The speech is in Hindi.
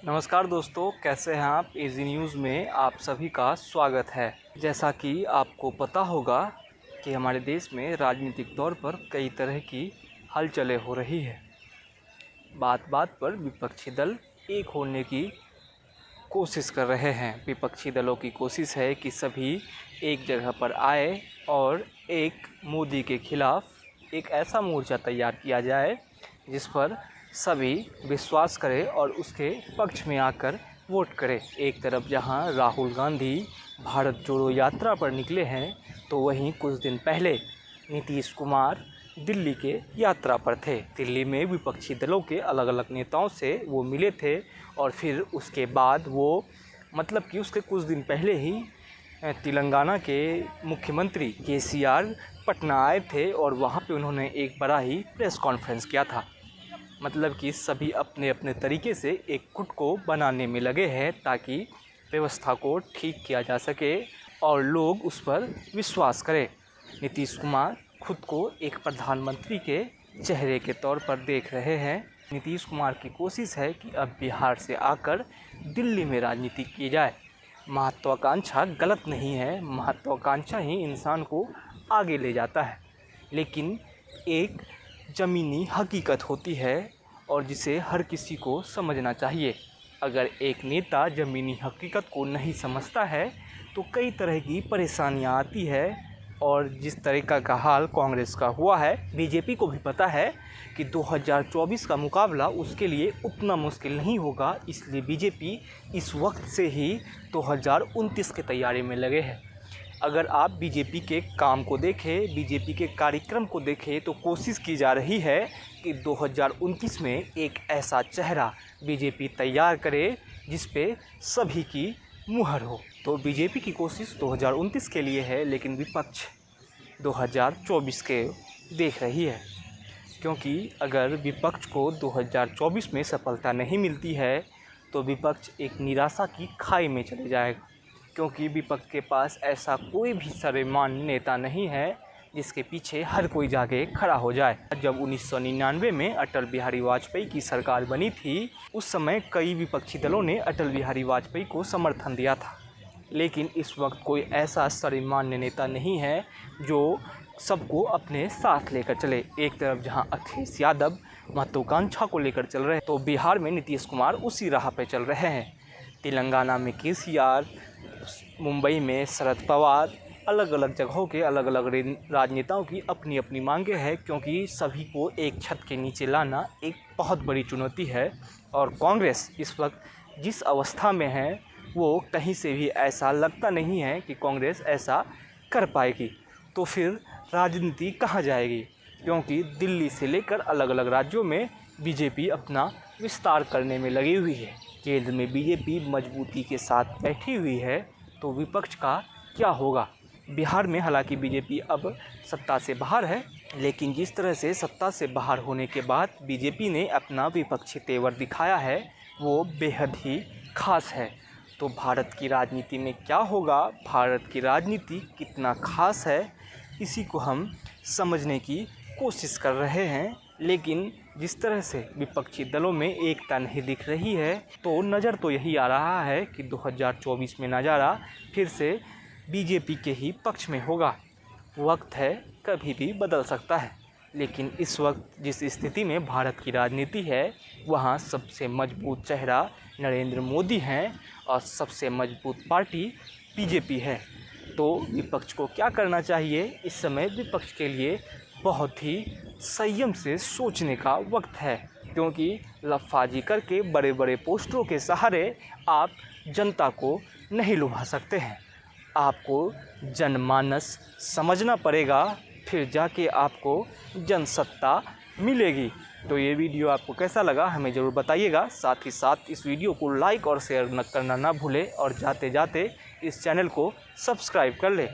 नमस्कार दोस्तों, कैसे हैं आप। इजी न्यूज़ में आप सभी का स्वागत है। जैसा कि आपको पता होगा कि हमारे देश में राजनीतिक तौर पर कई तरह की हलचलें हो रही है। बात बात पर विपक्षी दल एक होने की कोशिश कर रहे हैं। विपक्षी दलों की कोशिश है कि सभी एक जगह पर आए और एक मोदी के खिलाफ़ एक ऐसा मोर्चा तैयार किया जाए जिस पर सभी विश्वास करें और उसके पक्ष में आकर वोट करें। एक तरफ जहां राहुल गांधी भारत जोड़ो यात्रा पर निकले हैं, तो वहीं कुछ दिन पहले नीतीश कुमार दिल्ली के यात्रा पर थे। दिल्ली में विपक्षी दलों के अलग अलग नेताओं से वो मिले थे और फिर उसके बाद वो कि उसके कुछ दिन पहले ही तेलंगाना के मुख्यमंत्री केसीआर पटना आए थे और वहाँ पे उन्होंने एक बड़ा ही प्रेस कॉन्फ्रेंस किया था। कि सभी अपने अपने तरीके से एक गुट को बनाने में लगे हैं ताकि व्यवस्था को ठीक किया जा सके और लोग उस पर विश्वास करें। नीतीश कुमार खुद को एक प्रधानमंत्री के चेहरे के तौर पर देख रहे हैं। नीतीश कुमार की कोशिश है कि अब बिहार से आकर दिल्ली में राजनीति की जाए। महत्वाकांक्षा गलत नहीं है, महत्वाकांक्षा ही इंसान को आगे ले जाता है, लेकिन एक ज़मीनी हकीकत होती है और जिसे हर किसी को समझना चाहिए। अगर एक नेता ज़मीनी हकीकत को नहीं समझता है तो कई तरह की परेशानियां आती है और जिस तरीक़ा का हाल कांग्रेस का हुआ है, बीजेपी को भी पता है कि 2024 का मुकाबला उसके लिए उतना मुश्किल नहीं होगा, इसलिए बीजेपी इस वक्त से ही 2029 की तैयारी में लगे हैं। अगर आप बीजेपी के काम को देखें, बीजेपी के कार्यक्रम को देखें, तो कोशिश की जा रही है कि 2029 में एक ऐसा चेहरा बीजेपी तैयार करे जिस पे सभी की मुहर हो। तो बीजेपी की कोशिश 2029 के लिए है, लेकिन विपक्ष 2024 के देख रही है, क्योंकि अगर विपक्ष को 2024 में सफलता नहीं मिलती है तो विपक्ष एक निराशा की खाई में चले जाएगा, क्योंकि विपक्ष के पास ऐसा कोई भी सर्वमान्य नेता नहीं है जिसके पीछे हर कोई जाके खड़ा हो जाए। जब 1999 में अटल बिहारी वाजपेयी की सरकार बनी थी, उस समय कई विपक्षी दलों ने अटल बिहारी वाजपेयी को समर्थन दिया था, लेकिन इस वक्त कोई ऐसा सर्वमान्य नेता नहीं है जो सबको अपने साथ लेकर चले। एक तरफ जहां अखिलेश यादव महत्वाकांक्षा को लेकर चल रहे हैं, तो बिहार में नीतीश कुमार उसी राह पर चल रहे हैं। तेलंगाना में केसीआर, मुंबई में शरद पवार, अलग अलग जगहों के अलग अलग राजनेताओं की अपनी अपनी मांगें हैं, क्योंकि सभी को एक छत के नीचे लाना एक बहुत बड़ी चुनौती है। और कांग्रेस इस वक्त जिस अवस्था में है, वो कहीं से भी ऐसा लगता नहीं है कि कांग्रेस ऐसा कर पाएगी। तो फिर राजनीति कहाँ जाएगी, क्योंकि दिल्ली से लेकर अलग अलग राज्यों में बीजेपी अपना विस्तार करने में लगी हुई है। केंद्र में बीजेपी मजबूती के साथ बैठी हुई है, तो विपक्ष का क्या होगा। बिहार में हालांकि बीजेपी अब सत्ता से बाहर है, लेकिन जिस तरह से सत्ता से बाहर होने के बाद बीजेपी ने अपना विपक्षी तेवर दिखाया है, वो बेहद ही खास है। तो भारत की राजनीति में क्या होगा, भारत की राजनीति कितना खास है, इसी को हम समझने की कोशिश कर रहे हैं। लेकिन जिस तरह से विपक्षी दलों में एकता नहीं दिख रही है, तो नज़र तो यही आ रहा है कि 2024 में नज़ारा फिर से बीजेपी के ही पक्ष में होगा। वक्त है, कभी भी बदल सकता है, लेकिन इस वक्त जिस स्थिति में भारत की राजनीति है, वहाँ सबसे मजबूत चेहरा नरेंद्र मोदी हैं और सबसे मजबूत पार्टी बीजेपी है। तो विपक्ष को क्या करना चाहिए, इस समय विपक्ष के लिए बहुत ही संयम से सोचने का वक्त है, क्योंकि लफाजी करके बड़े बड़े पोस्टरों के सहारे आप जनता को नहीं लुभा सकते हैं। आपको जनमानस समझना पड़ेगा, फिर जाके आपको जनसत्ता मिलेगी। तो ये वीडियो आपको कैसा लगा हमें ज़रूर बताइएगा। साथ ही साथ इस वीडियो को लाइक और शेयर करना ना भूलें और जाते जाते इस चैनल को सब्सक्राइब कर लें।